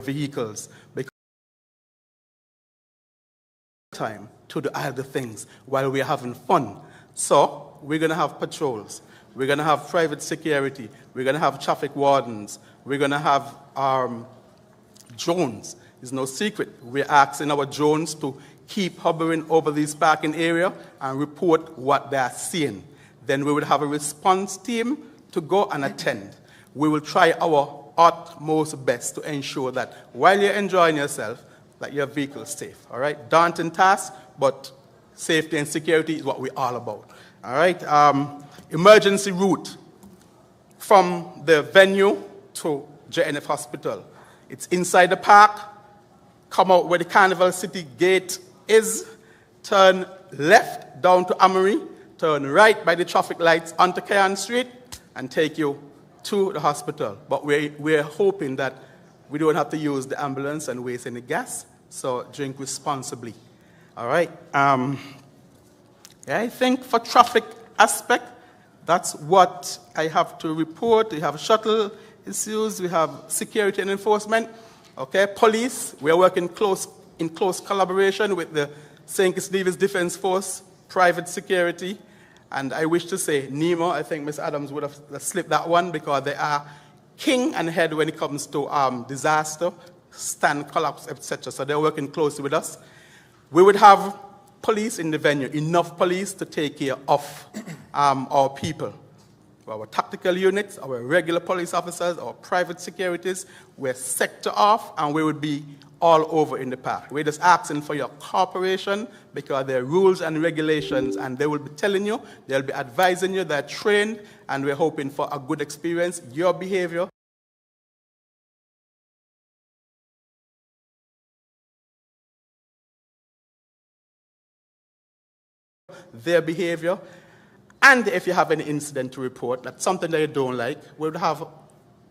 vehicles because time to do other things while we're having fun. So we're going to have patrols. We're going to have private security. We're going to have traffic wardens. We're going to have drones. It's no secret. We're asking our drones to keep hovering over this parking area and report what they are seeing. Then we will have a response team to go and attend. We will try our utmost best to ensure that while you're enjoying yourself, that your vehicle is safe. All right? Daunting task, but safety and security is what we're all about. All right? Emergency route from the venue to S.K.M.F Hospital. It's inside the park. Come out where the Carnival City gate is. Turn left down to Amory. Turn right by the traffic lights onto Kayan Street and take you to the hospital. But we're hoping that we don't have to use the ambulance and waste any gas, so drink responsibly. All right? I think for traffic aspect, that's what I have to report. We have shuttle issues, we have security and enforcement. Okay, police, we are working in close collaboration with the St. Kitts Nevis Defense Force, private security, and I wish to say NEMA. I think Ms. Adams would have slipped that one because they are king and head when it comes to disaster, stand collapse, etc. So they're working closely with us. We would have police in the venue, enough police to take care of our people. Our tactical units, our regular police officers, our private securities, we're sector off and we would be all over in the park. We're just asking for your cooperation because there are rules and regulations and they will be telling you, they'll be advising you, they're trained, and we're hoping for a good experience. Your behavior their behavior, and if you have any incident to report, that's something that you don't like, we would have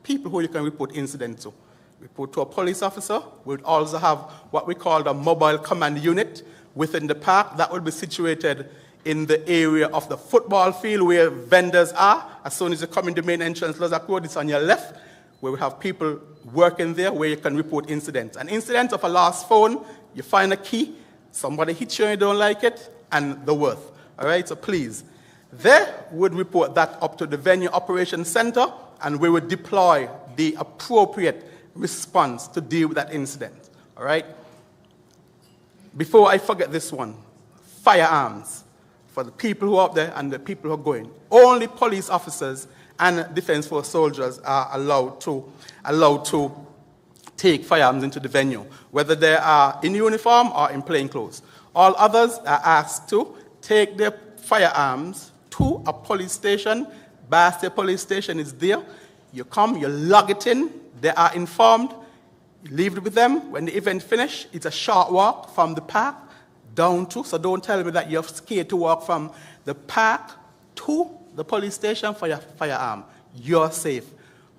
people who you can report incidents to. Report to a police officer. We would also have what we call a mobile command unit within the park that would be situated in the area of the football field where vendors are. As soon as you come in the main entrance, Lozak Road, it's on your left. We will have people working there where you can report incidents. An incident of a lost phone, you find a key, somebody hits you and you don't like it, and the worth. All right, so please. They would report that up to the venue operations center, and we would deploy the appropriate response to deal with that incident. All right? Before I forget this one, firearms. For the people who are up there and the people who are going. Only police officers and Defense Force soldiers are allowed to take firearms into the venue, whether they are in uniform or in plain clothes. All others are asked to take their firearms to a police station. Bastia police station is there. You come, you log it in, they are informed, you leave it with them. When the event finishes, it's a short walk from the park down to, so don't tell me that you're scared to walk from the park to the police station for your firearm. You're safe,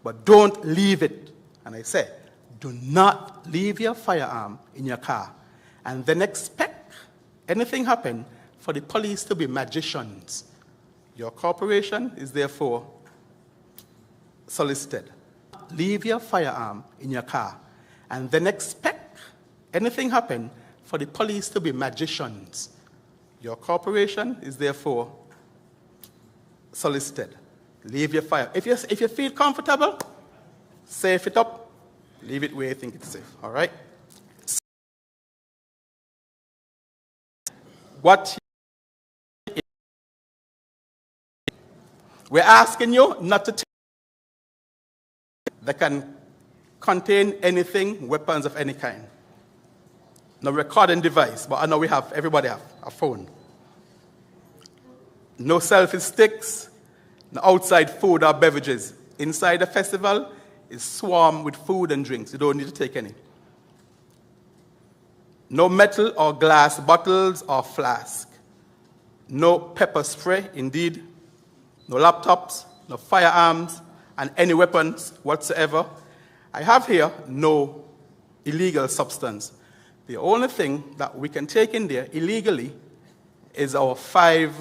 but don't leave it. And I say, do not leave your firearm in your car. And then expect anything happen for the police to be magicians. Your cooperation is therefore solicited. Leave your firearm in your car and then expect anything happen for the police to be magicians. Your cooperation is therefore solicited. Leave your fire. If you feel comfortable, safe it up. Leave it where you think it's safe. All right? What we're asking you not to take that can contain anything, weapons of any kind. No recording device, but I know everybody have a phone. No selfie sticks, no outside food or beverages. Inside the festival is swarmed with food and drinks. You don't need to take any. No metal or glass bottles or flask. No pepper spray, indeed. No laptops, no firearms, and any weapons whatsoever. I have here no illegal substance. The only thing that we can take in there illegally is our 5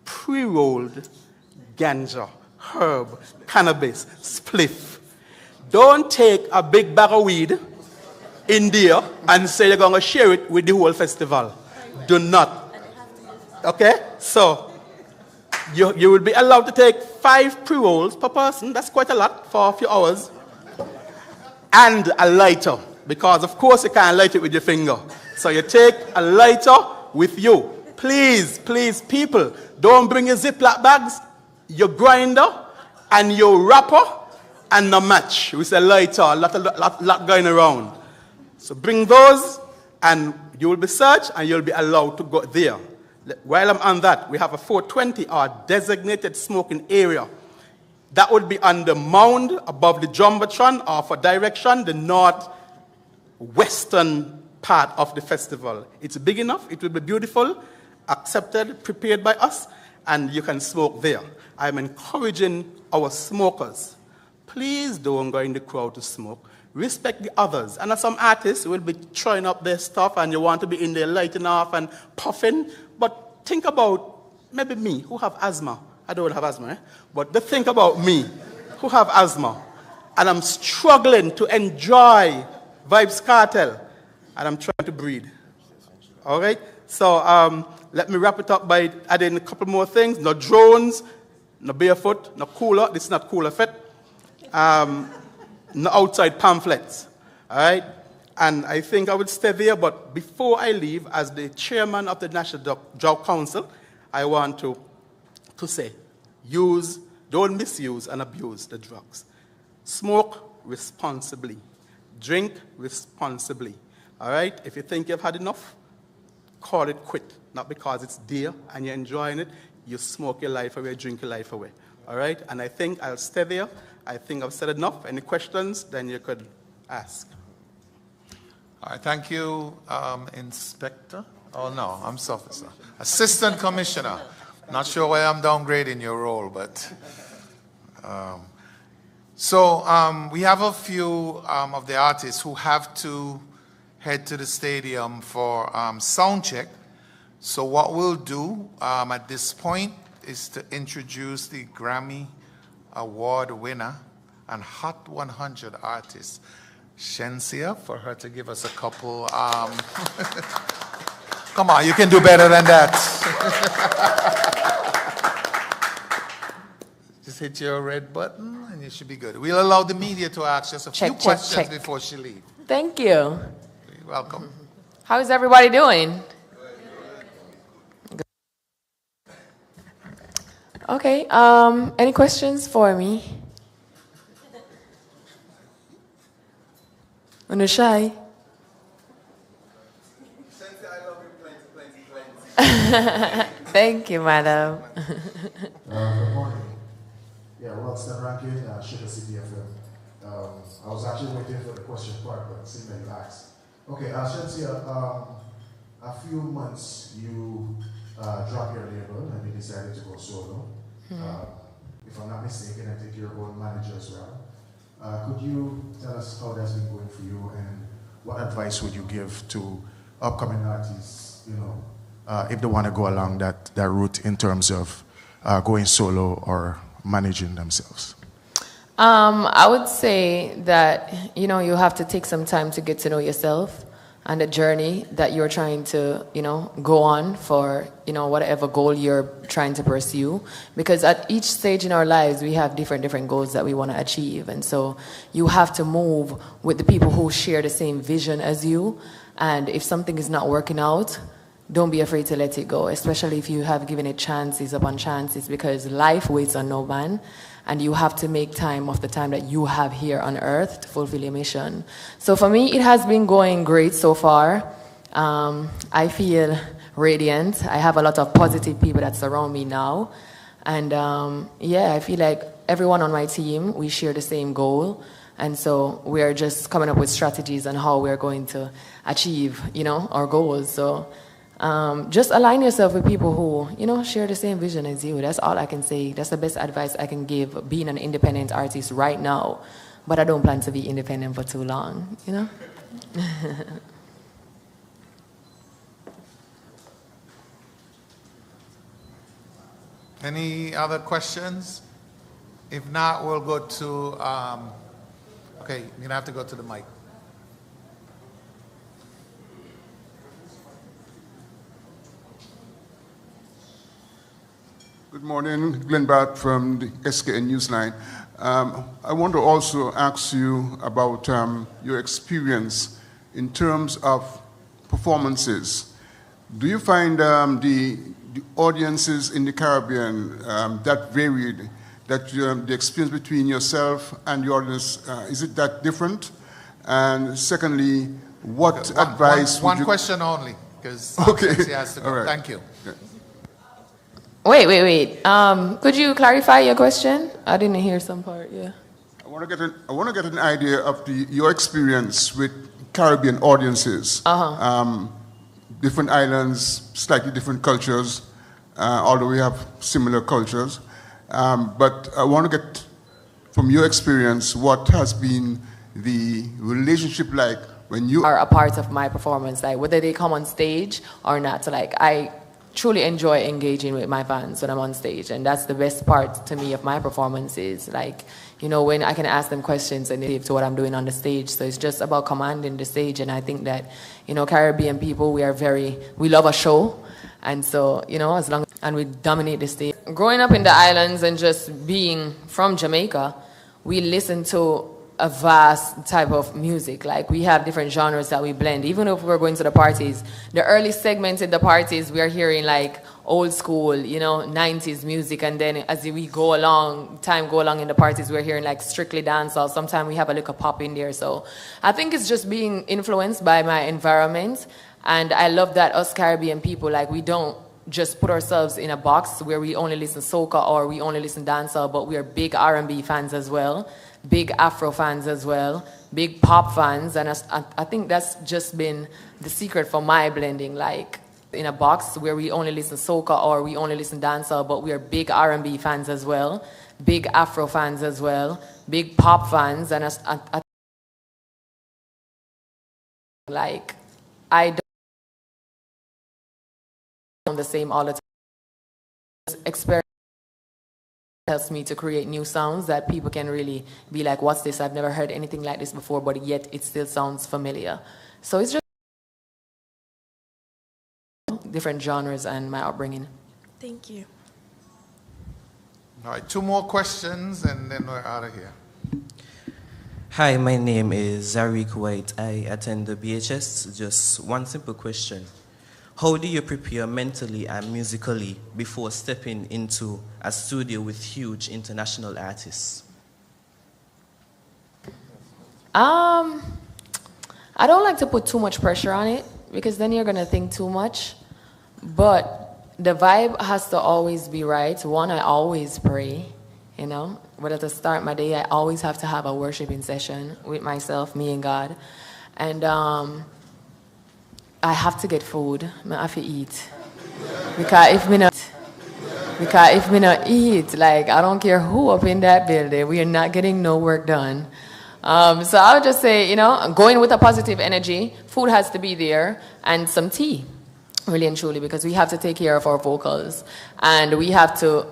pre-rolled ganja, herb, cannabis, spliff. Don't take a big bag of weed in there and say you're going to share it with the whole festival. Do not. Okay? So, you will be allowed to take 5 pre-rolls per person. That's quite a lot for a few hours. And a lighter. Because, of course, you can't light it with your finger. So you take a lighter with you. Please, please, people, don't bring your Ziploc bags, your grinder, and your wrapper, and no match. With a lighter, a lot going around. So bring those, and you will be searched, and you'll be allowed to go there. While I'm on that, we have a 420, our designated smoking area. That would be on the mound above the Jumbotron, or for direction, the northwestern part of the festival. It's big enough, it will be beautiful, accepted, prepared by us, and you can smoke there. I'm encouraging our smokers, please don't go in the crowd to smoke. Respect the others. And some artists will be throwing up their stuff and you want to be in there lighting off and puffing. But think about maybe me, who have asthma. I don't have asthma, eh? But think about me, who have asthma. And I'm struggling to enjoy Vibes Cartel. And I'm trying to breathe. All right? So let me wrap it up by adding a couple more things. No drones, no barefoot, no cooler. This is not cooler fit. No outside pamphlets. All right? And I think I would stay there. But before I leave, as the chairman of the National Drug Council, I want to say, don't misuse and abuse the drugs. Smoke responsibly. Drink responsibly. All right? If you think you've had enough, call it quit. Not because it's dear and you're enjoying it. You smoke your life away, drink your life away. All right? And I think I'll stay there. I think I've said enough. Any questions, then you could ask. All right, thank you, Inspector. Oh, no, I'm officer. Assistant Commissioner. Not sure why I'm downgrading your role, but... we have a few of the artists who have to head to the stadium for sound check. So what we'll do at this point is to introduce the Grammy Award winner and Hot 100 artist, Shensia, for her to give us a couple. Come on, you can do better than that. Just hit your red button and you should be good. We'll allow the media to ask us a few questions before she leaves. Thank you. You're welcome. How is everybody doing? Good. Okay, any questions for me? Unushai? Thank you, madam. Good morning. Yeah, well, Stan Rankin, Sugar City FM. I was actually waiting for the question part, but it seemed like you asked. Okay, Shensia, a few months you dropped your label and you decided to go solo. If I'm not mistaken, I think you're your own manager as well. Could you tell us how that's been going for you and what advice would you give to upcoming artists, if they want to go along that route in terms of going solo or managing themselves? I would say that, you have to take some time to get to know yourself and the journey that you're trying to, go on for, whatever goal you're trying to pursue. Because at each stage in our lives, we have different goals that we want to achieve. And so you have to move with the people who share the same vision as you. And if something is not working out, don't be afraid to let it go, especially if you have given it chances upon chances, because life waits on no man. And you have to make time of the time that you have here on earth to fulfill your mission. So for me, it has been going great so far. I feel radiant. I have a lot of positive people that surround me now. And I feel like everyone on my team, we share the same goal. And so we're just coming up with strategies on how we're going to achieve, our goals. So just align yourself with people who, share the same vision as you. That's all I can say. That's the best advice I can give being an independent artist right now. But I don't plan to be independent for too long, Any other questions? If not, we'll go to, okay, you're going to have to go to the mic. Good morning, Glenn Bart from the S.K.M.F Newsline. I want to also ask you about your experience in terms of performances. Do you find the audiences in the Caribbean that varied, that the experience between yourself and the audience, is it that different? And secondly, what advice would you... One question only, because okay. he has to go. Right. Thank you. Yeah. Wait. Could you clarify your question? I didn't hear some part, yeah. I want to get an idea of your experience with Caribbean audiences. Different islands, slightly different cultures, although we have similar cultures. But I want to get from your experience what has been the relationship like when you are a part of my performance, like whether they come on stage or not. So, like, I truly enjoy engaging with my fans when I'm on stage, and that's the best part to me of my performances. Like, you know, when I can ask them questions and they to what I'm doing on the stage. So it's just about commanding the stage, and I think that, you know, Caribbean people, we love a show, and so, you know, and we dominate the stage. Growing up in the islands and just being from Jamaica, we listen to a vast type of music. Like, we have different genres that we blend. Even if we're going to the parties, the early segments in the parties, we are hearing like old school, you know, 90s music. And then as we go along in the parties, we're hearing like strictly dancehall. Sometimes we have a little pop in there. So I think it's just being influenced by my environment. And I love that us Caribbean people, like, we don't just put ourselves in a box where we only listen soca or we only listen dancehall, but we are big R&B fans as well, big Afro fans as well, big pop fans, and I think that's just been the secret for my blending, like in a box where we only listen soca or we only listen dancehall, but we are big R&B fans as well, big Afro fans as well, big pop fans, and I don't the same all the time. Experience helps me to create new sounds that people can really be like, what's this? I've never heard anything like this before, but yet it still sounds familiar. So it's just different genres and my upbringing. Thank you. All right, 2 more questions and then we're out of here. Hi, my name is Zarik White. I attend the BHS. Just one simple question. How do you prepare mentally and musically before stepping into a studio with huge international artists? I don't like to put too much pressure on it, because then you're going to think too much. But the vibe has to always be right. One, I always pray, you know. But to start my day, I always have to have a worshiping session with myself, me and God. And I have to get food. I have to eat. Because if me not eat, like, I don't care who up in that building, we are not getting no work done. So I would just say, you know, going with a positive energy, food has to be there, and some tea, really and truly, because we have to take care of our vocals. And we have to,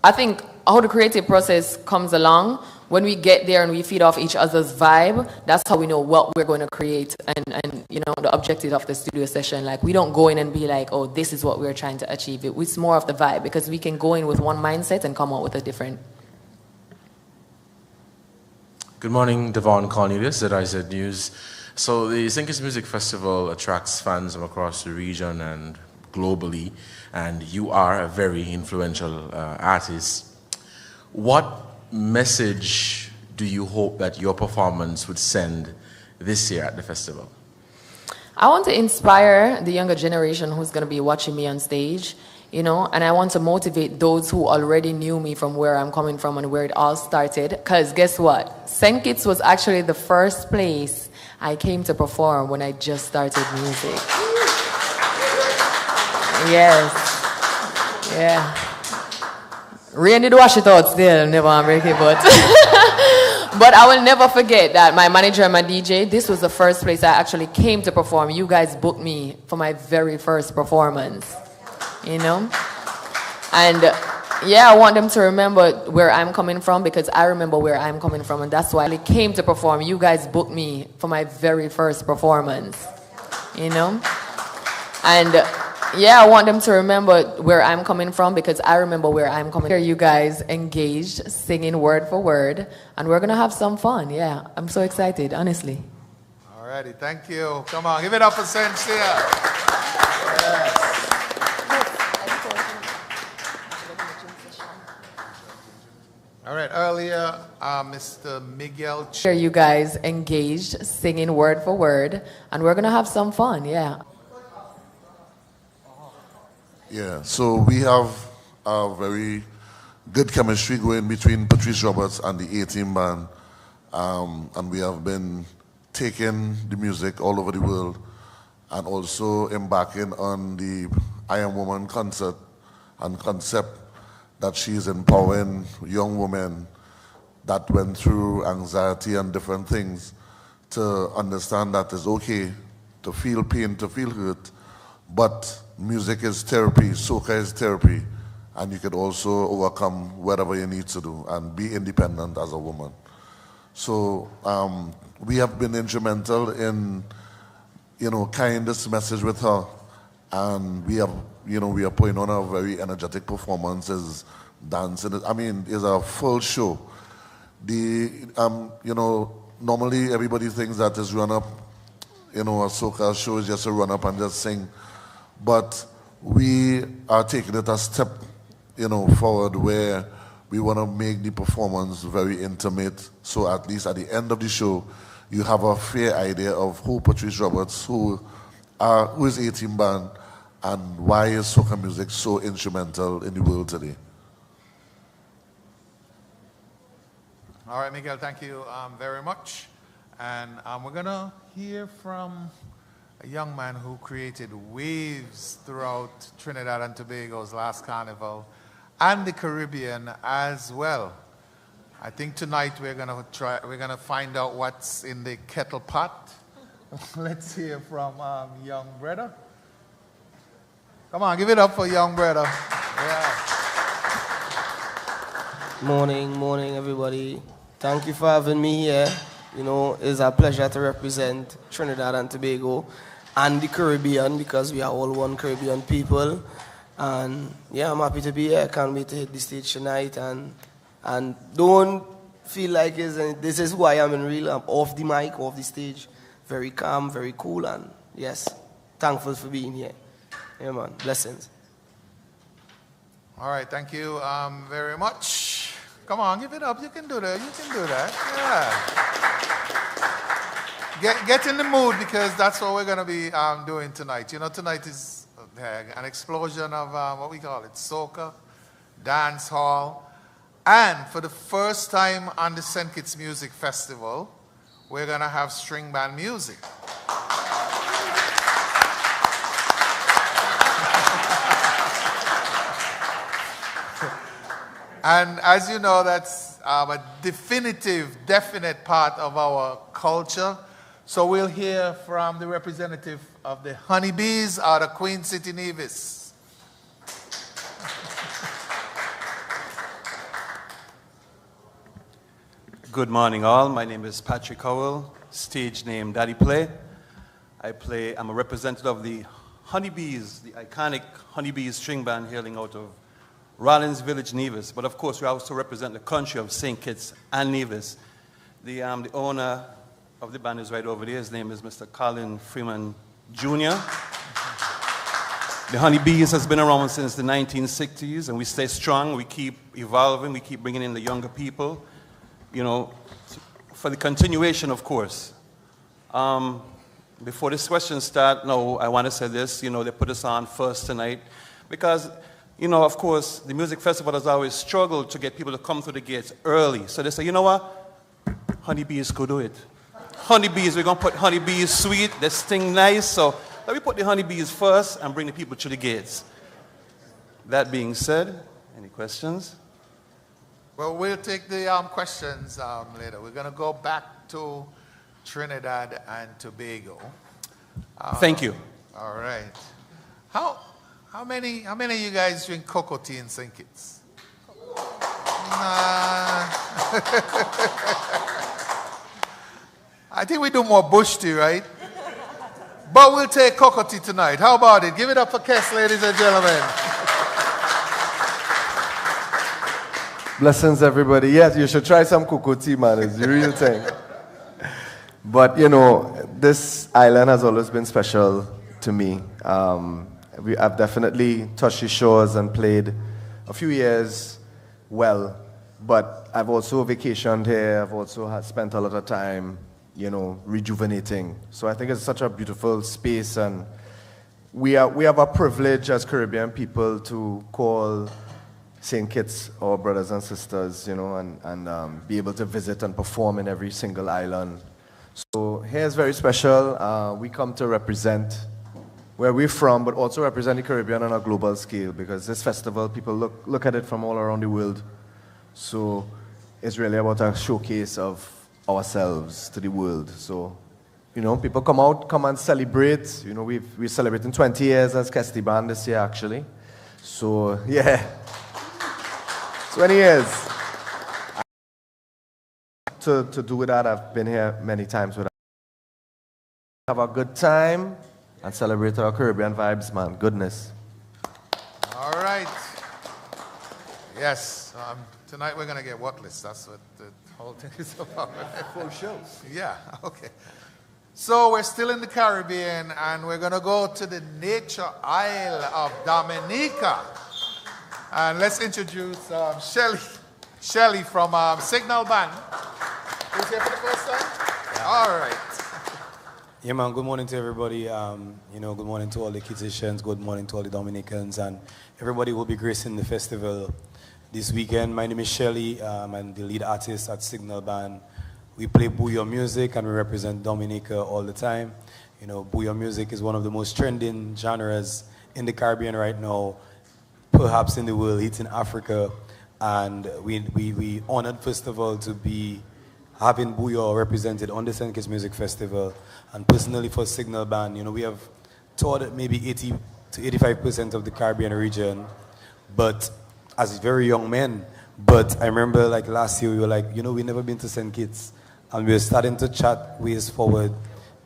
I think, how the creative process comes along, when we get there and we feed off each other's vibe, that's how we know what we're going to create and you know, the objective of the studio session. Like, we don't go in and be like, oh, this is what we're trying to achieve. It's more of the vibe, because we can go in with one mindset and come out with a different. Good morning, Devon Cornelius at IZ News. So the Sinkers Music Festival attracts fans from across the region and globally, and you are a very influential artist. What message do you hope that your performance would send this year at the festival? I want to inspire the younger generation who's going to be watching me on stage, you know, and I want to motivate those who already knew me from where I'm coming from and where it all started. Because guess what? St. Kitts was actually the first place I came to perform when I just started music. Yes. Yeah. Rain did wash it out still, never want to break it, but but I will never forget that my manager and my DJ, this was the first place I actually came to perform. You guys booked me for my very first performance, you know? And yeah, I want them to remember where I'm coming from, because I remember where I'm coming from, and that's why I came to perform. You guys booked me for my very first performance, you know? And Yeah, I want them to remember where I'm coming from because I remember where I'm coming from. Here you guys engaged, singing word for word, and we're going to have some fun. Yeah, I'm so excited, honestly. All righty, thank you. Come on, give it up for Sincere. Yes. All right, earlier, Mr. Miguel. Here you guys engaged, singing word for word, and we're going to have some fun. Yeah. Yeah, so we have a very good chemistry going between Patrice Roberts and the A-Team band. And we have been taking the music all over the world and also embarking on the I Am Woman concert and concept that she is empowering young women that went through anxiety and different things to understand that it's okay to feel pain, to feel hurt, but music is therapy, soca is therapy, and you can also overcome whatever you need to do and be independent as a woman. So we have been instrumental in, carrying this message with her, and we are putting on a very energetic performances, dancing. I mean, it's a full show. Normally everybody thinks that is run up, a soca show is just a run up and just sing. But we are taking it a step, forward where we want to make the performance very intimate. So at least at the end of the show, you have a fair idea of who Patrice Roberts, who is A-Team band, and why is soca music so instrumental in the world today. All right, Miguel, thank you very much. And we're going to hear from a young man who created waves throughout Trinidad and Tobago's last carnival and the Caribbean as well. I think tonight we're gonna find out what's in the kettle pot. Let's hear from young brother. Come on, give it up for young brother. Yeah. Morning, everybody. Thank you for having me here. It's a pleasure to represent Trinidad and Tobago and the Caribbean because we are all one Caribbean people. And yeah, I'm happy to be here. I can't wait to hit the stage tonight. And don't feel like this is who I am in real. I'm off the mic, off the stage. Very calm, very cool, and yes, thankful for being here. Yeah, man. Blessings. All right, thank you very much. Come on, give it up. You can do that. You can do that. Yeah. Get in the mood because that's what we're going to be doing tonight. Tonight is an explosion of what we call it, soca, dance hall. And for the first time on the St. Kitts Music Festival, we're going to have string band music. And as you know, that's a definite part of our culture. So we'll hear from the representative of the Honeybees out of Queen City, Nevis. Good morning, all. My name is Patrick Howell, stage name Daddy Play. I'm a representative of the Honeybees, the iconic Honeybees string band hailing out of Rollins Village, Nevis. But of course, we also represent the country of St. Kitts and Nevis. The owner of the band is right over there. His name is Mr. Colin Freeman Jr. The Honeybees has been around since the 1960s, and we stay strong. We keep evolving. We keep bringing in the younger people, for the continuation, of course. Before this question starts, I want to say this. They put us on first tonight because, of course, the music festival has always struggled to get people to come through the gates early. So they say, you know what? Honeybees could do it. Honeybees, we're going to put Honeybees sweet. They sting nice. So let me put the Honeybees first and bring the people to the gates. That being said, any questions? Well, we'll take the questions later. We're going to go back to Trinidad and Tobago. Thank you. All right. How many of you guys drink cocoa tea in St. Kitts? I think we do more bush tea, right? But we'll take Kokoti tonight. How about it? Give it up for Kes, ladies and gentlemen. Blessings, everybody. Yes, you should try some Kokoti, man. It's the real thing. But, you know, this island has always been special to me. I've definitely touched the shores and played a few years well, but I've also vacationed here. I've also spent a lot of time, you know, rejuvenating. So I think it's such a beautiful space, and we have a privilege as Caribbean people to call St. Kitts our brothers and sisters, you know, and be able to visit and perform in every single island. So here is very special. We come to represent where we're from, but also represent the Caribbean on a global scale, because this festival, people look at it from all around the world. So it's really about a showcase of ourselves to the world. So, you know, people come and celebrate. You know, we're celebrating 20 years as Kesti Band this year, actually. So, yeah, 20 years. To do with that, I've been here many times with that. Have a good time and celebrate our Caribbean vibes, man. Goodness. All right. Yes. Tonight we're going to get whatless. That's what the whole thing is about. Full show. Yeah, okay. So we're still in the Caribbean, and we're going to go to the nature isle of Dominica. And let's introduce Shelly from Signal Band. Who's here for the first time? Yeah. All right. Yeah, man, good morning to everybody. You know, good morning to all the Kittitians, good morning to all the Dominicans, and everybody will be gracing the festival this weekend. My name is Shelly. I'm the lead artist at Signal Band. We play bouyon music, and we represent Dominica all the time. You know, bouyon music is one of the most trending genres in the Caribbean right now, perhaps in the world, it's in Africa. And we honored, first of all, to be having bouyon represented on the St. Kitts Music Festival. And personally for Signal Band, you know, we have toured maybe 80 to 85% of the Caribbean region, but as very young men. But I remember like last year we were like, you know, we've never been to St. Kitts, and we were starting to chat ways forward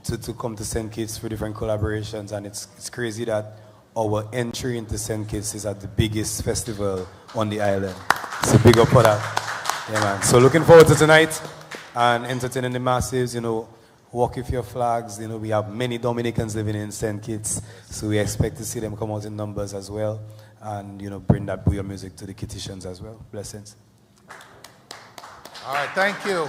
to come to St. Kitts for different collaborations, and it's crazy that our entry into St. Kitts is at the biggest festival on the island. So big up for that. Yeah, man. So looking forward to tonight and entertaining the masses, you know, walk with your flags. You know, we have many Dominicans living in St. Kitts, so we expect to see them come out in numbers as well, and, you know, bring that bouyon music to the Kittitians as well. Blessings. All right, thank you.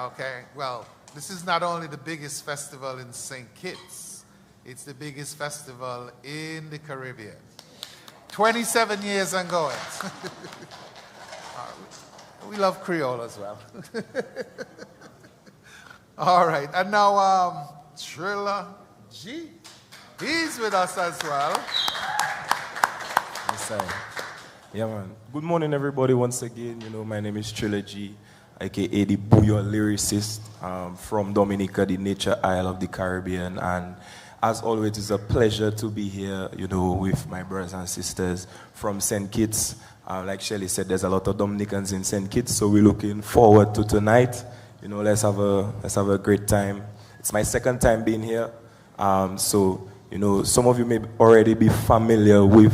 Okay, well, this is not only the biggest festival in St. Kitts, it's the biggest festival in the Caribbean. 27 years and going. We love Creole as well. All right, and now Trilla G. He's with us as well. Yes, sir. Yeah, man. Good morning, everybody, once again. You know, my name is Trilla G, a.k.a. the bouyon lyricist from Dominica, the nature isle of the Caribbean. And as always, it's a pleasure to be here, you know, with my brothers and sisters from St. Kitts. Like Shelly said, there's a lot of Dominicans in St. Kitts, so we're looking forward to tonight. You know, let's have a great time. It's my second time being here. So, you know, some of you may already be familiar with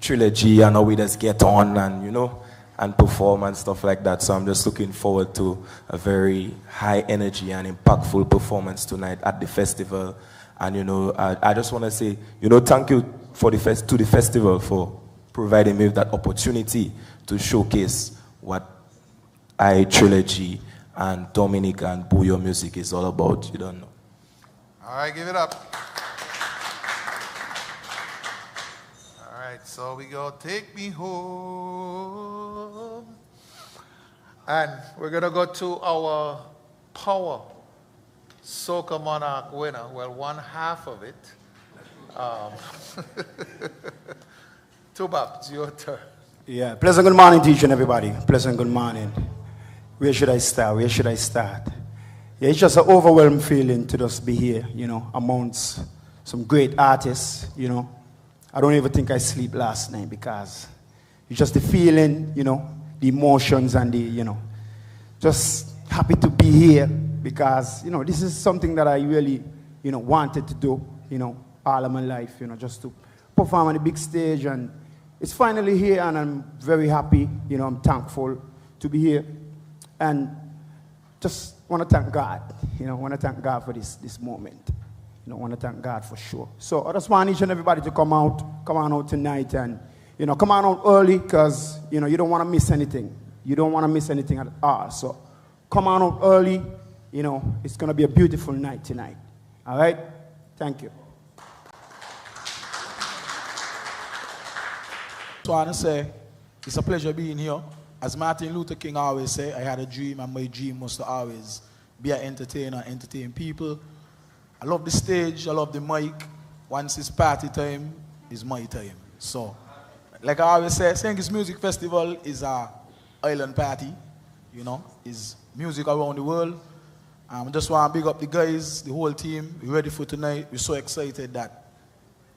Trilogy and how we just get on and, you know, and perform and stuff like that. So I'm just looking forward to a very high energy and impactful performance tonight at the festival. And, you know, I just want to say, you know, thank you to the festival for providing me with that opportunity to showcase what Trilogy and Dominica and bouyon music is all about. You don't know. All right, give it up. All right, so we go, Take Me Home. And we're going to go to our Power Soca Monarch winner. Well, one half of it. Tubab, it's your turn. Yeah, pleasant good morning to each and everybody. Pleasant good morning. Where should I start? Where should I start? Yeah, it's just an overwhelming feeling to just be here, you know, amongst some great artists, you know. I don't even think I sleep last night because it's just the feeling, you know, the emotions and the, you know, just happy to be here because, you know, this is something that I really wanted to do, all of my life, just to perform on the big stage. And it's finally here, and I'm very happy. I'm thankful to be here. And just want to thank God. Want to thank God for this moment. Want to thank God for sure. So I just want each and everybody to come on out tonight, and come on out early, because you don't want to miss anything. You don't want to miss anything at all. So come on out early. It's going to be a beautiful night tonight. All right? Thank you. So I want to say it's a pleasure being here. As Martin Luther King always said, I had a dream, and my dream was to always be an entertainer, entertain people. I love the stage, I love the mic. Once it's party time, it's my time. So, like I always say, S.K.M.F Music Festival is a island party, is music around the world. I just want to big up the guys, the whole team. We're ready for tonight. We're so excited that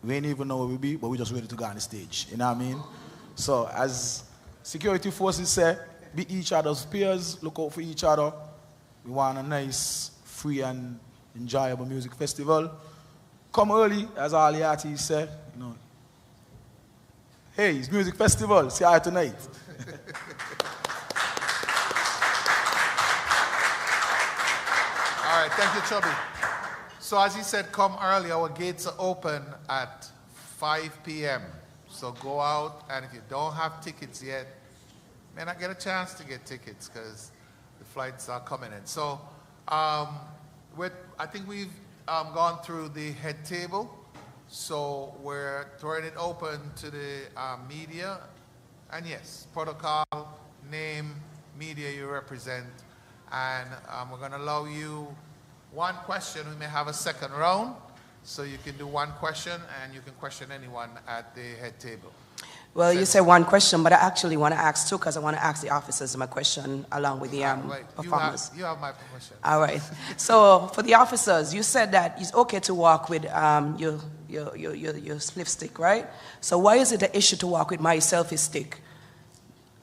we ain't even know where we'll be, but we're just ready to go on the stage. You know what I mean? So, as security forces say, be each other's peers, look out for each other. We want a nice, free, and enjoyable music festival. Come early, as all the artists say. Hey, it's music festival. See you tonight. All right, thank you, Chubby. So as he said, come early. Our gates are open at 5 p.m. So go out, and if you don't have tickets yet, may not get a chance to get tickets because the flights are coming in. So I think we've gone through the head table. So we're throwing it open to the media. And yes, protocol, name, media you represent. And we're going to allow you one question. We may have a second round. So you can do one question, and you can question anyone at the head table. Well, you say one question, but I actually want to ask two, because I want to ask the officers my question along with the performers. You have my permission. All right. So for the officers, you said that it's okay to walk with your spliff stick, right? So why is it an issue to walk with my selfie stick?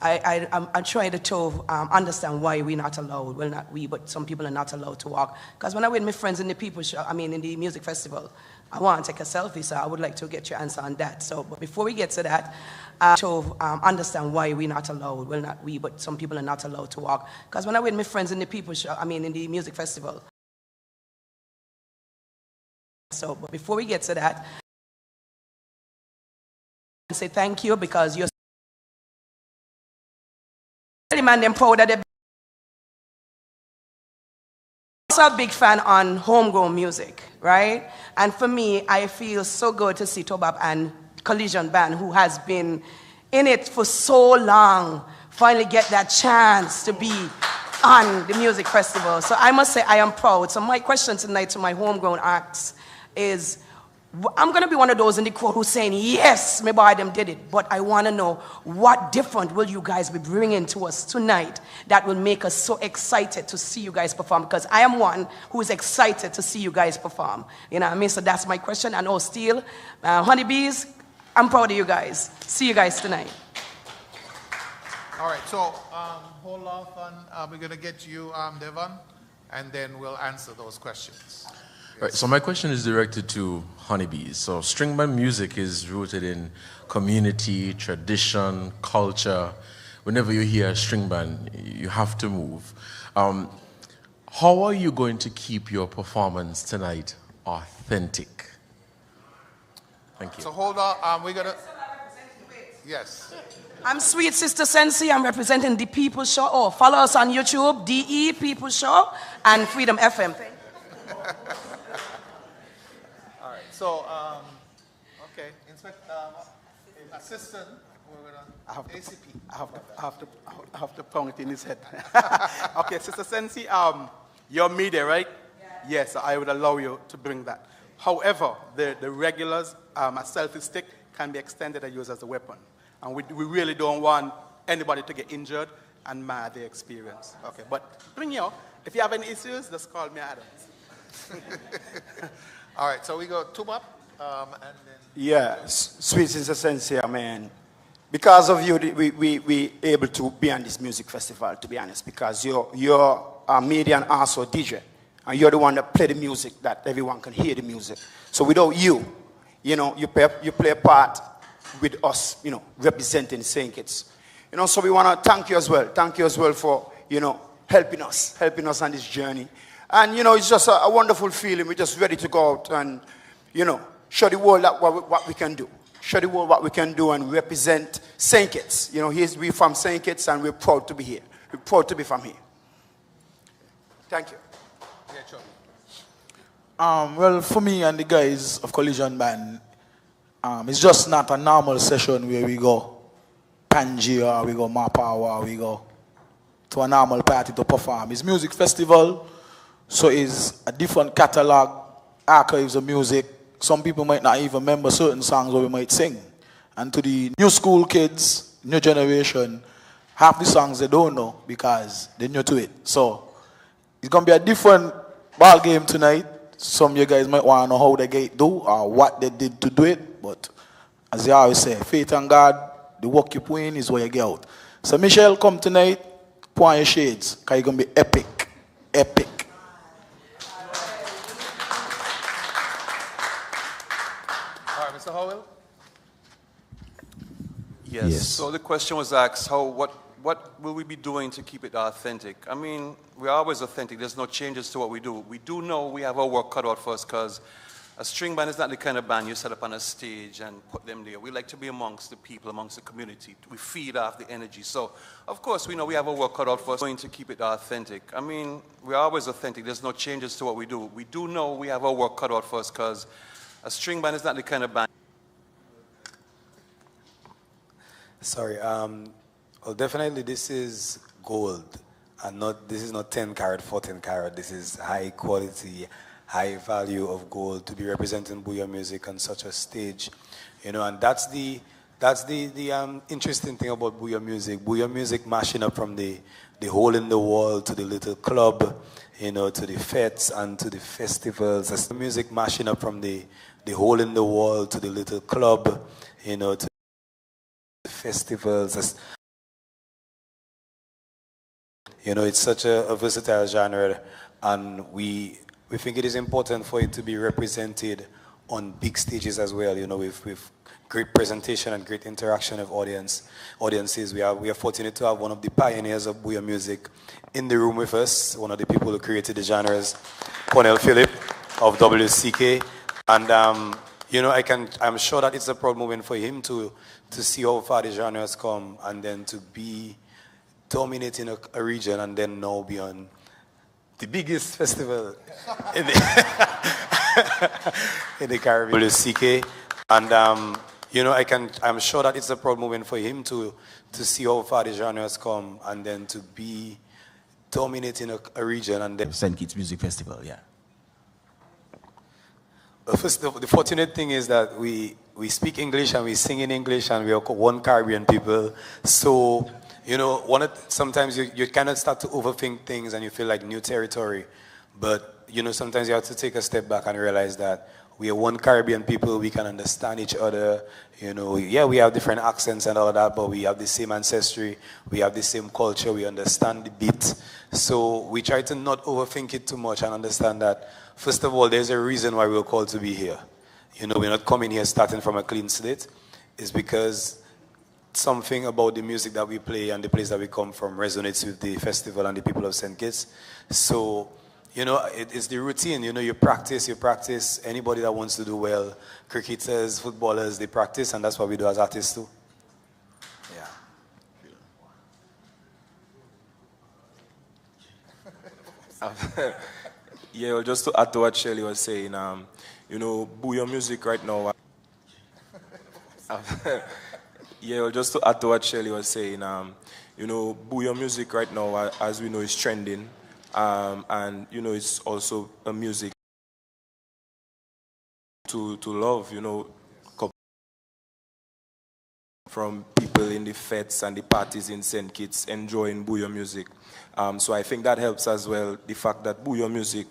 I'm trying to understand why we're not allowed. Well, not we, but some people are not allowed to walk. Because when I'm with my friends in the in the music festival, I want to take a selfie, so I would like to get your answer on that. So, but before we get to that, to understand why we're not allowed. Well, not we, but some people are not allowed to walk. Because when I'm with my friends in the in the music festival. So, but before we get to that, I say thank you, because you're man them proud of the also a big fan on homegrown music, right? And for me, I feel so good to see Tobab and Collision Band, who has been in it for so long, finally get that chance to be on the music festival. So I must say I am proud. So my question tonight to my homegrown acts is, I'm going to be one of those in the crowd who's saying, yes, my boy them did it. But I want to know, what different will you guys be bringing to us tonight that will make us so excited to see you guys perform? Because I am one who is excited to see you guys perform. You know what I mean? So that's my question. And Steel, Honeybees, I'm proud of you guys. See you guys tonight. All right, so hold off on, we're going to get you, Devon, and then we'll answer those questions. Right, so my question is directed to Honeybees. So string band music is rooted in community, tradition, culture. Whenever you hear a string band, you have to move. How are you going to keep your performance tonight authentic? Thank you. So hold on, we're going to... Yes. I'm Sweet Sister Sensi. I'm representing The People Show. Oh, follow us on YouTube, DE People Show, and Freedom FM. All right. So, okay, Assistant, we're gonna ACP. I have to pound it in his head. Okay, Sister Sensi, your media, right? Yes, I would allow you to bring that. However, the regulars, a selfie stick can be extended and used as a weapon. And we really don't want anybody to get injured and mar their experience. Okay, but bring your, if you have any issues, just call me Adams. All right, so we go Tubap, and then... Yeah, Sweet Sister Sensei, man. Because of you, we able to be on this music festival, to be honest, because you're a media and also DJ. And you're the one that play the music, that everyone can hear the music. So without you, you know, you play a part with us, you know, representing St. Kitts. You know, so we want to thank you as well. Thank you as well for, you know, helping us on this journey. And, you know, it's just a wonderful feeling. We're just ready to go out and, you know, show the world that what we can do. Show the world what we can do and represent St. Kitts. You know, we're from St. Kitts and we're proud to be here. We're proud to be from here. Thank you. Well, for me and the guys of Collision Band, it's just not a normal session where we go Panji or we go Mapa or we go to a normal party to perform. It's music festival, so it's a different catalog, archives of music. Some people might not even remember certain songs that we might sing. And to the new school kids, new generation, half the songs they don't know because they're new to it. So it's going to be a different ball game tonight. Some of you guys might want to know how they do or what they did to do it. But as they always say, faith and God, the work you put in is where you get out. So Michelle, come tonight, put on your shades, because you're going to be epic. Epic. All right, Mr. Howell? Yes. So the question was asked, what will we be doing to keep it authentic? I mean, we're always authentic. There's no changes to what we do. We do know we have our work cut out for us because a string band is not the kind of band you set up on a stage and put them there. We like to be amongst the people, amongst the community. We feed off the energy. So, of course, we know we have our work cut out for us. We're going to keep it authentic. I mean, we're always authentic. There's no changes to what we do. We do know we have our work cut out for us because a string band is not the kind of band. Sorry, well, definitely this is gold, and this is not 10 carat, 14 carat. This is high quality, high value of gold to be representing Booyah music on such a stage, you know. And that's the interesting thing about Booyah music. Booyah music mashing up from the hole in the wall to the little club, you know, to the fetes and to the festivals. That's the music mashing up from the hole in the wall to the little club, you know, to the festivals. You know, it's such a versatile genre, and we think it is important for it to be represented on big stages as well, you know, with great presentation and great interaction of audiences. We are fortunate to have one of the pioneers of Booyah music in the room with us, one of the people who created the genres, Cornel Phillip of WCK. And, you know, I'm sure that it's a proud moment for him to see how far the genre has come and then to be dominating a region and then now be on the biggest festival in the Caribbean, WCK. And, you know, I'm sure that it's a proud moment for him to see how far the genre has come and then to be dominating a region and then St. Kitts Music Festival, yeah. First, the fortunate thing is that we speak English and we sing in English and we are one Caribbean people. So, you know, sometimes you kind of start to overthink things and you feel like new territory. But, you know, sometimes you have to take a step back and realize that we are one Caribbean people, we can understand each other. You know, yeah, we have different accents and all of that, but we have the same ancestry, we have the same culture, we understand the beat. So we try to not overthink it too much and understand that, first of all, there's a reason why we're called to be here. You know, we're not coming here starting from a clean slate. It's because something about the music that we play and the place that we come from resonates with the festival and the people of St. Kitts. So, you know, it's the routine. You know, you practice. Anybody that wants to do well, cricketers, footballers, they practice, and that's what we do as artists too. Yeah. Yeah, well, just to add to what Shelley was saying, you know, Booyah music right now. Yeah, well, just to add to what Shelley was saying, you know, Booyah music right now, as we know, is trending. And, you know, it's also a music to love, you know, from people in the fetes and the parties in St. Kitts enjoying Booyah music. So I think that helps as well, the fact that Booyah music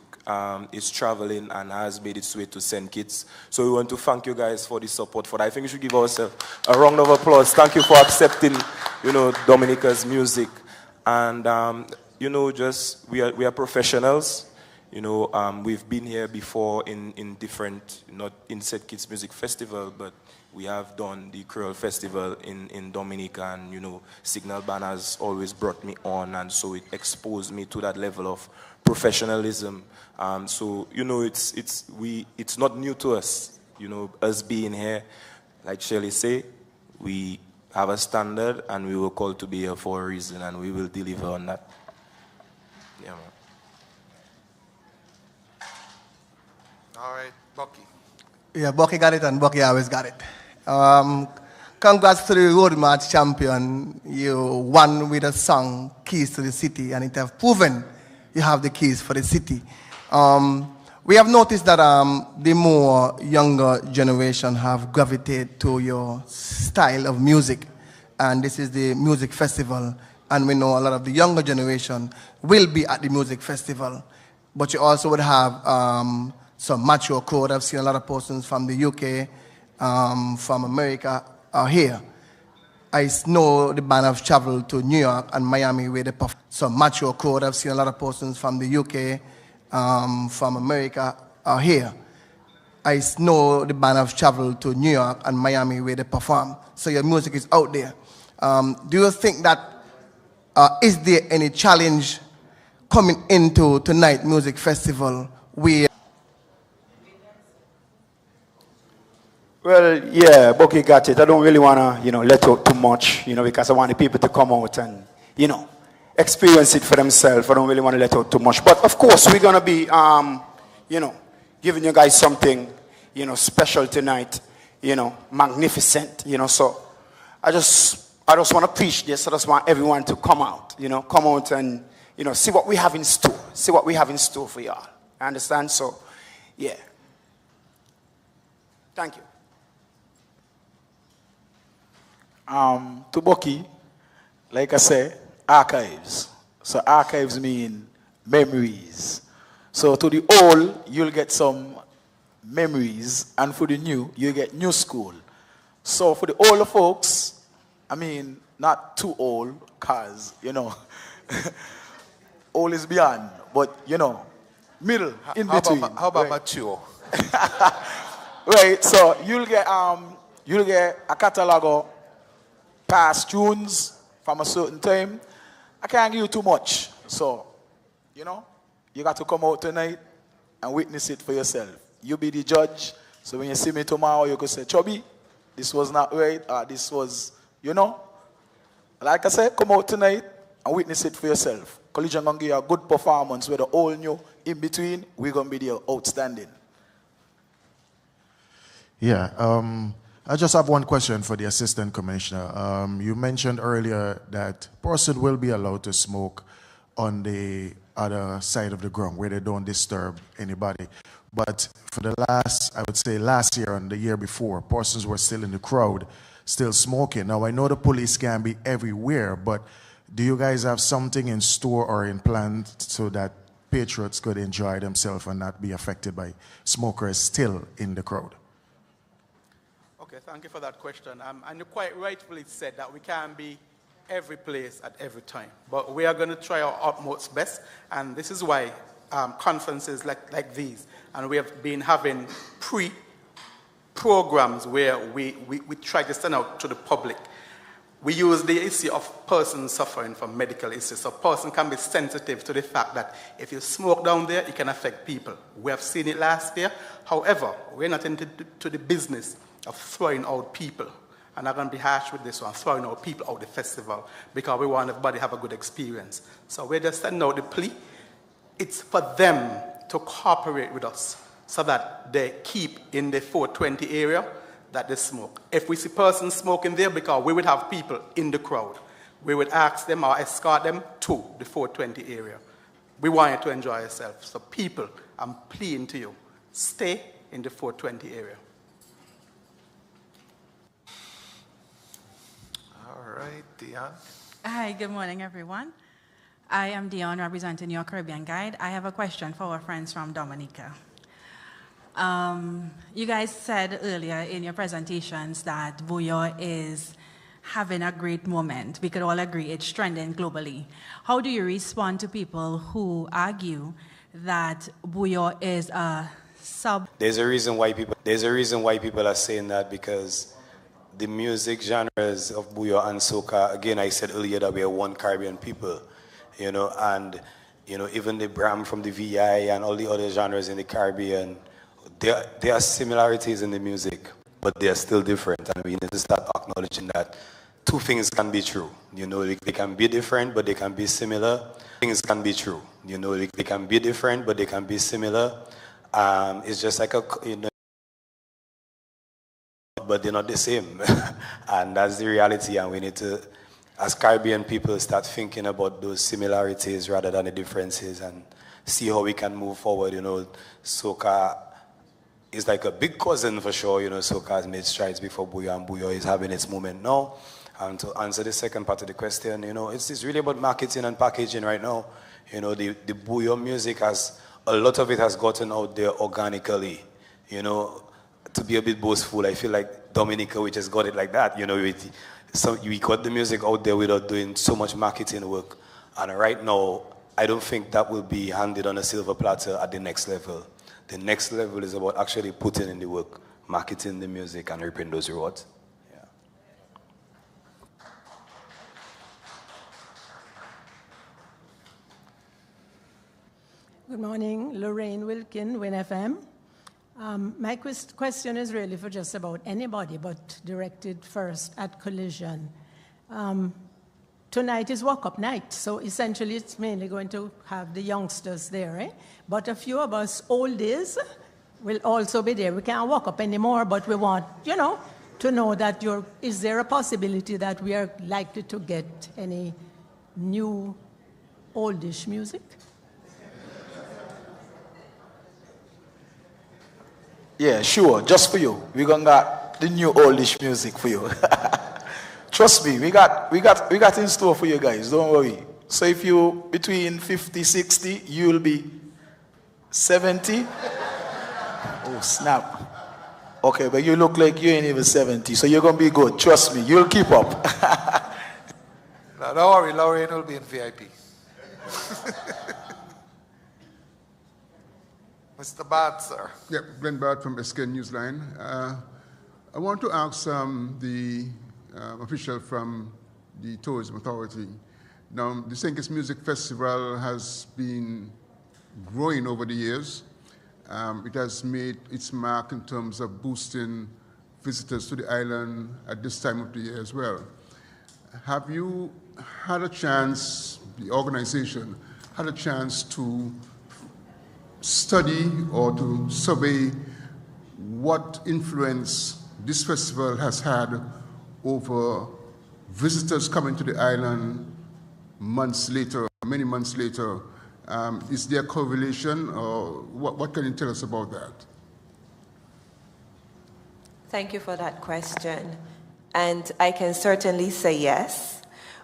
is traveling and has made its way to St. Kitts. So we want to thank you guys for the support for that. I think we should give ourselves a round of applause. Thank you for accepting, you know, Dominica's music. And, you know, just we are professionals. You know, we've been here before in different, not in St. Kitts Music Festival, but we have done the Creole Festival in Dominica, and, you know, Signal Band has always brought me on, and so it exposed me to that level of professionalism. So, you know, it's not new to us, you know, us being here. Like Shirley say, we have a standard, and we were called to be here for a reason, and we will deliver on that. Yeah, man. All right, Bucky. Yeah, Bucky got it, and Bucky always got it. Congrats to the road march champion. You won with a song, Keys to the City, and it has proven you have the keys for the city. We have noticed that the more younger generation have gravitated to your style of music, and this is the music festival, and we know a lot of the younger generation will be at the music festival, but you also would have some mature crowd. I've seen a lot of persons from the UK, from America are here. I know the band have traveled to New York and Miami where they perform. Some mature crowd. I've seen a lot of persons from the UK, from America are here. I know the band have traveled to New York and Miami where they perform. So your music is out there. Do you think that, is there any challenge coming into tonight's music festival where? Well, yeah, Bucky got it. I don't really want to, let out too much, because I want the people to come out and, experience it for themselves. I don't really want to let out too much. But, of course, we're going to be, giving you guys something, special tonight, magnificent, So I just want to preach this. I just want everyone to come out, come out and, see what we have in store. See what we have in store for y'all. Understand? So, yeah. Thank you. To Bucky, like I say, archives. So archives mean memories. So to the old, you'll get some memories, and for the new, you get new school. So for the older folks, I mean, not too old, cause, old is beyond, but, middle, in between. How about mature? Right, so you'll get a catalog of past tunes from a certain time. I can't give you too much. So, you got to come out tonight and witness it for yourself. You be the judge. So when you see me tomorrow, you could say, Chubby, this was not right. This was, Like I said, come out tonight and witness it for yourself. Collision going to give you a good performance with the old new in between. We're going to be there outstanding. Yeah, I just have one question for the Assistant Commissioner. You mentioned earlier that person will be allowed to smoke on the other side of the ground where they don't disturb anybody. But for the last year and the year before, persons were still in the crowd, still smoking. Now, I know the police can be everywhere, but do you guys have something in store or in plan so that patriots could enjoy themselves and not be affected by smokers still in the crowd? Okay, thank you for that question. And you quite rightfully said that we can't be every place at every time. But we are going to try our utmost best, and this is why conferences like these, and we have been having programs where we try to send out to the public. We use the issue of persons suffering from medical issues. So a person can be sensitive to the fact that if you smoke down there, it can affect people. We have seen it last year. However, we're not into the business of throwing out people. And I'm going to be harsh with this one, throwing out people out the festival, because we want everybody to have a good experience. So we're just sending out the plea. It's for them to cooperate with us so that they keep in the 420 area that they smoke. If we see persons smoking there, because we would have people in the crowd, we would ask them or escort them to the 420 area. We want you to enjoy yourself. So people, I'm pleading to you, stay in the 420 area. All right, Dion. Hi, good morning, everyone. I am Dion, representing your Caribbean Guide. I have a question for our friends from Dominica. You guys said earlier in your presentations that Bouillon is having a great moment. We could all agree it's trending globally. How do you respond to people who argue that Buyo is a sub. There's a reason why people are saying that, because the music genres of Buyo and soca, again, I said earlier that we are one Caribbean people, you know, and you know, even the Bram from the VI and all the other genres in the Caribbean, there are similarities in the music, but they are still different, and we need to start acknowledging that two things can be true. You know, they can be different, but they can be similar. Things can be true. You know, they can be different, but they can be similar. It's just like but they're not the same. And that's the reality, and we need to, as Caribbean people, start thinking about those similarities rather than the differences and see how we can move forward. You know, soca is like a big cousin for sure. You know, soca has made strides before Buyo, and Buyo is having its moment now. And to answer the second part of the question, you know, it's really about marketing and packaging right now. You know, the Buyo music has, a lot of it has gotten out there organically. You know, to be a bit boastful, I feel like Dominica, we just got it like that. You know, we got the music out there without doing so much marketing work. And right now, I don't think that will be handed on a silver platter at the next level. The next level is about actually putting in the work, marketing the music, and reaping those rewards. Good morning, Lorraine Wilkin, winnfm. My question is really for just about anybody, but directed first at Collision. Tonight is walk-up night, so essentially it's mainly going to have the youngsters there, eh? But a few of us oldies will also be there. We can't walk up anymore, but we want, you know, to know that is there a possibility that we are likely to get any new oldish music? Yeah, sure, just for you. We're gonna got the new oldish music for you. Trust me, we got in store for you guys, don't worry. So if you between 50, 60, you'll be 70. Oh, snap. Okay, but you look like you ain't even 70, so you're gonna be good. Trust me, you'll keep up. No, don't worry, Lorraine will be in VIP. Mr. Bad, sir. Yeah, Glenn Bad from S.K.M.F Newsline. I want to ask the official from the Tourism Authority. Now, the S.K.M.F Music Festival has been growing over the years. It has made its mark in terms of boosting visitors to the island at this time of the year as well. Have you had a chance, the organization had a chance to study or to survey what influence this festival has had over visitors coming to the island months later, many months later? Is there a correlation, or what can you tell us about that? Thank you for that question. And I can certainly say yes.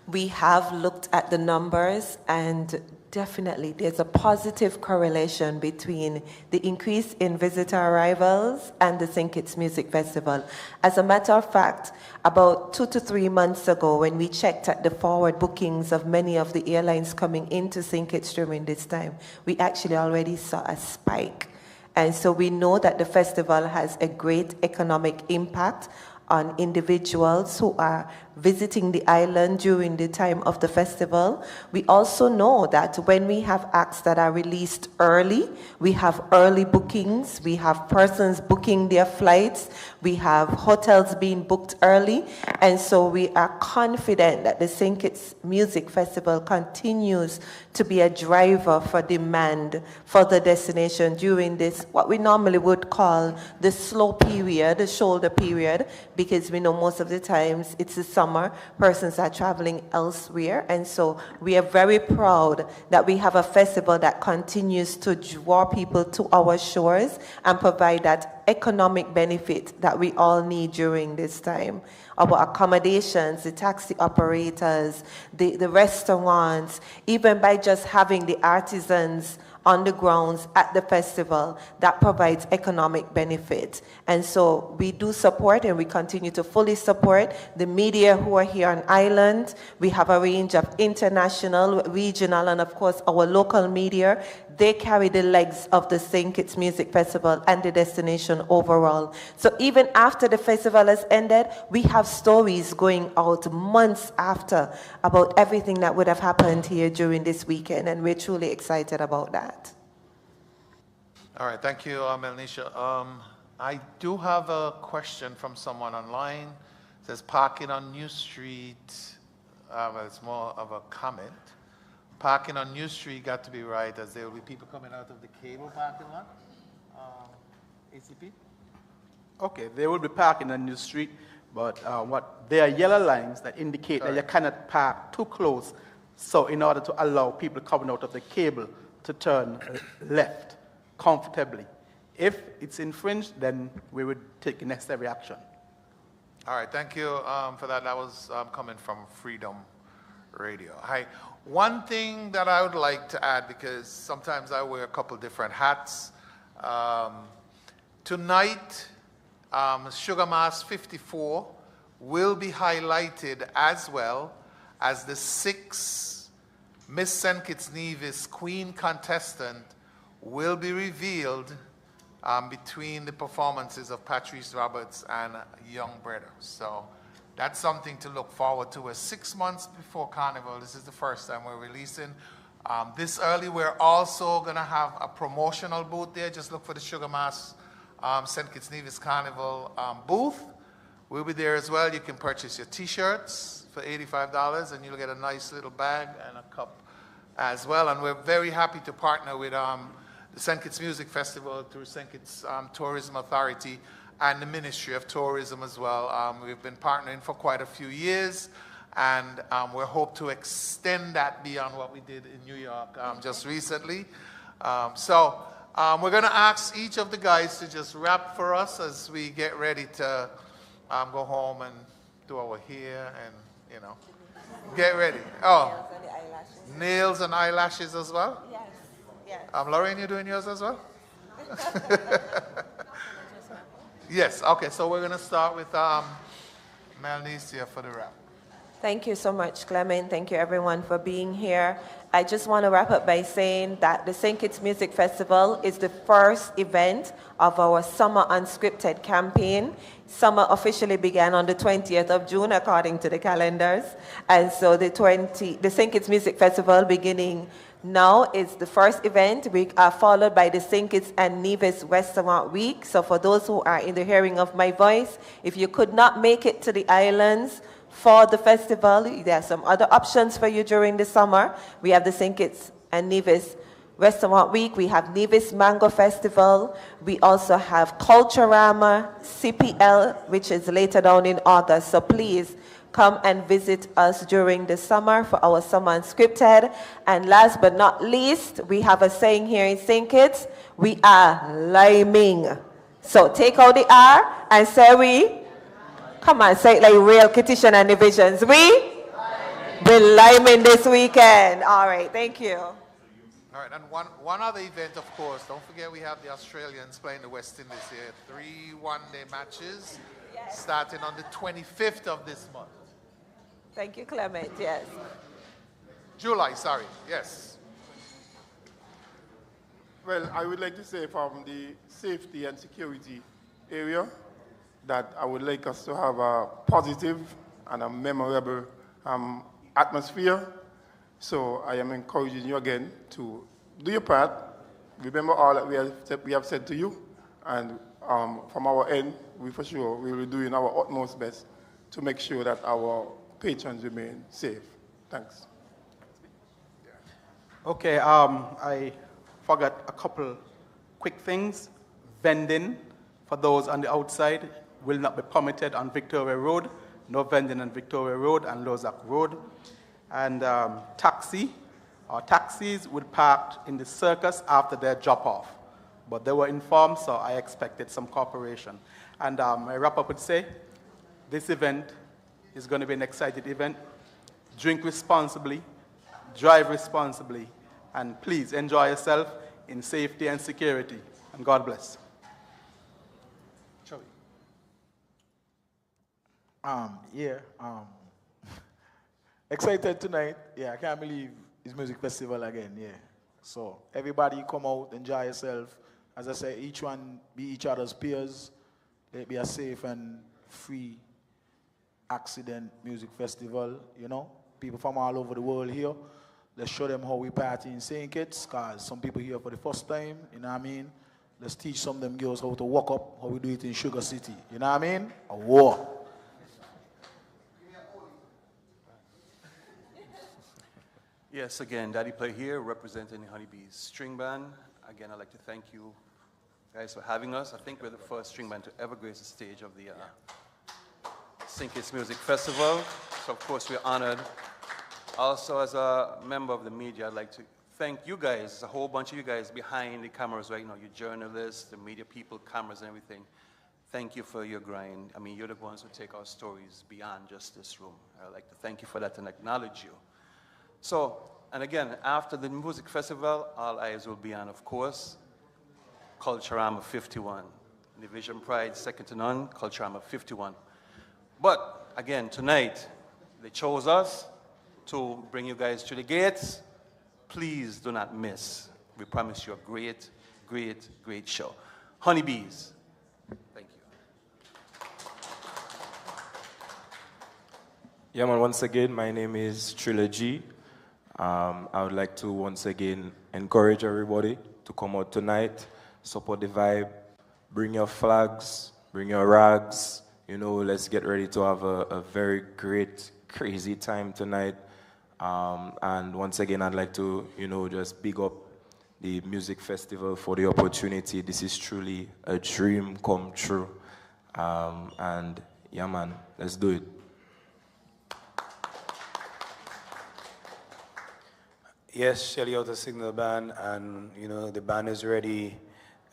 We have looked at the numbers, and definitely there's a positive correlation between the increase in visitor arrivals and the St. Kitts Music Festival. As a matter of fact, about 2 to 3 months ago, when we checked at the forward bookings of many of the airlines coming into St. Kitts during this time, we actually already saw a spike. And so we know that the festival has a great economic impact on individuals who are visiting the island during the time of the festival. We also know that when we have acts that are released early, we have early bookings, we have persons booking their flights, we have hotels being booked early, and so we are confident that the St. Kitts Music Festival continues to be a driver for demand for the destination during this, what we normally would call the slow period, the shoulder period, because we know most of the times it's the summer, persons are traveling elsewhere, and so we are very proud that we have a festival that continues to draw people to our shores and provide that economic benefit that we all need during this time. Our accommodations, the taxi operators, the restaurants, even by just having the artisans on the grounds at the festival, that provides economic benefit. And so we do support, and we continue to fully support the media who are here on island. We have a range of international, regional, and of course our local media. they carry the legs of the St. Kitts Music Festival and the destination overall. So even after the festival has ended, we have stories going out months after about everything that would have happened here during this weekend, and we're truly excited about that. All right, thank you, Melnisha. I do have a question from someone online. It says parking on New Street, well, it's more of a comment. Parking on New Street got to be right, as there will be people coming out of the cable parking lot. ACP? Okay, they will be parking on New Street, but there are yellow lines that indicate that you cannot park too close. So in order to allow people coming out of the cable to turn left comfortably. If it's infringed, then we would take the necessary action. All right, thank you for that. That was coming from Freedom Radio. Hi. One thing that I would like to add, because sometimes I wear a couple different hats. Tonight, Sugar Mass 54 will be highlighted as well as the 6th Miss St. Kitts Nevis Queen contestant will be revealed between the performances of Patrice Roberts and Young Brother. So that's something to look forward to. We're 6 months before Carnival. This is the first time we're releasing. This early, we're also going to have a promotional booth there. Just look for the Sugar Mass St. Kitts Nevis Carnival booth. We'll be there as well. You can purchase your T-shirts for $85, and you'll get a nice little bag and a cup as well. And we're very happy to partner with the St. Kitts Music Festival through St. Kitts Tourism Authority and the Ministry of Tourism as well. We've been partnering for quite a few years, and we hope to extend that beyond what we did in New York just recently. So we're going to ask each of the guys to just rap for us as we get ready to go home and do our hair and, you know, get ready. Oh, nails and eyelashes as well? Yes. Yes. Lorraine, you doing yours as well? Yes, okay, so we're going to start with Melnicia for the rap. Thank you so much, Clement. Thank you, everyone, for being here. I just want to wrap up by saying that the St. Kitts Music Festival is the first event of our Summer Unscripted campaign. Summer officially began on the 20th of June, according to the calendars. And so the St. Kitts Music Festival beginning now is the first event. We are followed by the St. Kitts and Nevis Restaurant Week. So for those who are in the hearing of my voice, if you could not make it to the islands for the festival, there are some other options for you during the summer. We have the St. Kitts and Nevis Restaurant Week. We have Nevis Mango Festival. We also have Culturama, CPL, which is later down in August. So please come and visit us during the summer for our Summer Unscripted. And last but not least, we have a saying here in St. Kitts, we are liming. So take out the R and say we. Come on, say it like real Kittitian and divisions. We're liming this weekend. All right, thank you. All right, and one other event, of course, don't forget we have the Australians playing the West Indies here. 3 one-day matches starting on the 25th of this month. Thank you, Clement, yes. July, sorry, yes. Well, I would like to say from the safety and security area that I would like us to have a positive and a memorable atmosphere. So I am encouraging you again to do your part. Remember all that we have said to you, and from our end, we for sure will be doing our utmost best to make sure that our patrons remain safe. Thanks. Okay, I forgot a couple quick things. Vending for those on the outside will not be permitted on Victoria Road. No vending on Victoria Road and Lozak Road. And taxis would park in the circus after their drop-off. But they were informed, so I expected some cooperation. And I wrap up with say, this event is going to be an exciting event. Drink responsibly, drive responsibly, and please enjoy yourself in safety and security. And God bless. Excited tonight. Yeah, I can't believe it's music festival again. Yeah, So everybody come out, enjoy yourself. As I say, each one be each other's peers. Let it be a safe and free accident music festival, you know. People from all over the world here. Let's show them how we party in St. Kitts, because some people here for the first time, you know what I mean? Let's teach some of them girls how to walk up, how we do it in Sugar City, you know what I mean? A war. Yes, again, Daddy Play here, representing the Honeybees String Band. Again, I'd like to thank you guys for having us. I think we're the first string band to ever grace the stage of the St. Kitts Music Festival. So, of course, we're honored. Also, as a member of the media, I'd like to thank you guys. There's a whole bunch of you guys behind the cameras right now. You journalists, the media people, cameras and everything. Thank you for your grind. I mean, you're the ones who take our stories beyond just this room. I'd like to thank you for that and acknowledge you. So, and again, after the music festival, all eyes will be on, of course, Culturama 51. Division Pride, second to none, Culturama 51. But, again, tonight, they chose us to bring you guys to the gates. Please do not miss. We promise you a great, great, great show. Honeybees. Thank you. Yeah, man, once again, my name is Trilogy. I would like to once again encourage everybody to come out tonight, support the vibe, bring your flags, bring your rags. You know, let's get ready to have a very great, crazy time tonight. And once again, I'd like to, you know, just big up the music festival for the opportunity. This is truly a dream come true. And yeah, man, let's do it. Yes, Shelly out the Signal Band, and you know the band is ready,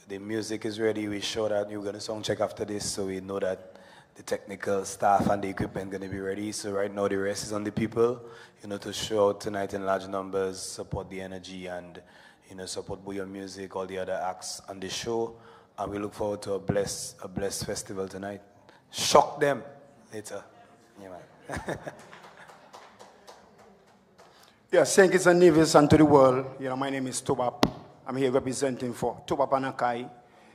the music is ready. We show that we're gonna sound check after this, so we know that the technical staff and the equipment gonna be ready. So right now the rest is on the people, you know, to show out tonight in large numbers, support the energy, and you know support Booyah Music, all the other acts on the show, and we look forward to a blessed festival tonight. Shock them later, yeah, man. Yeah, St. Kitts and Nevis and to the world. You know, my name is Tobap. I'm here representing for Tobap and Akai.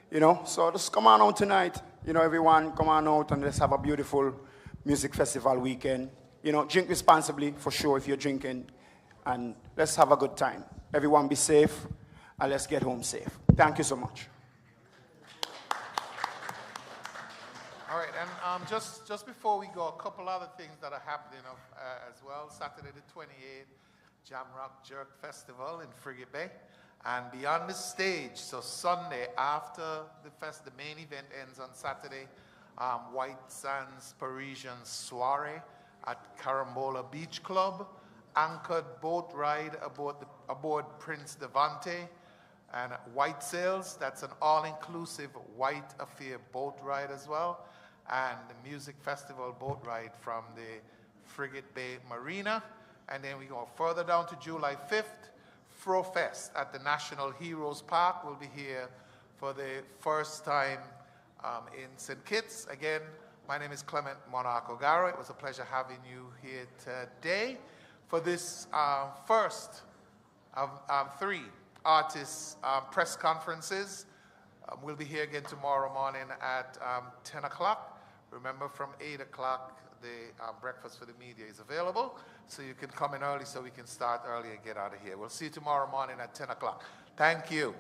You know, so just come on out tonight. You know, everyone, come on out and let's have a beautiful music festival weekend. You know, drink responsibly for sure if you're drinking. And let's have a good time. Everyone be safe and let's get home safe. Thank you so much. All right, and just before we go, a couple other things that are happening as well. Saturday the 28th, Jamrock Jerk Festival in Frigate Bay. And beyond the stage, so Sunday after the main event ends on Saturday, White Sands Parisian Soiree at Carambola Beach Club, anchored boat ride aboard Prince Devante, and White Sails, that's an all-inclusive white affair boat ride as well, and the music festival boat ride from the Frigate Bay Marina. And then we go further down to July 5th, Fro Fest at the National Heroes Park. We'll be here for the first time in St. Kitts. Again, my name is Clement Monarch O'Gara. It was a pleasure having you here today for this first of three artists press conferences. We'll be here again tomorrow morning at 10 o'clock. Remember, from 8 o'clock, the breakfast for the media is available, so you can come in early so we can start early and get out of here. We'll see you tomorrow morning at 10 o'clock. Thank you.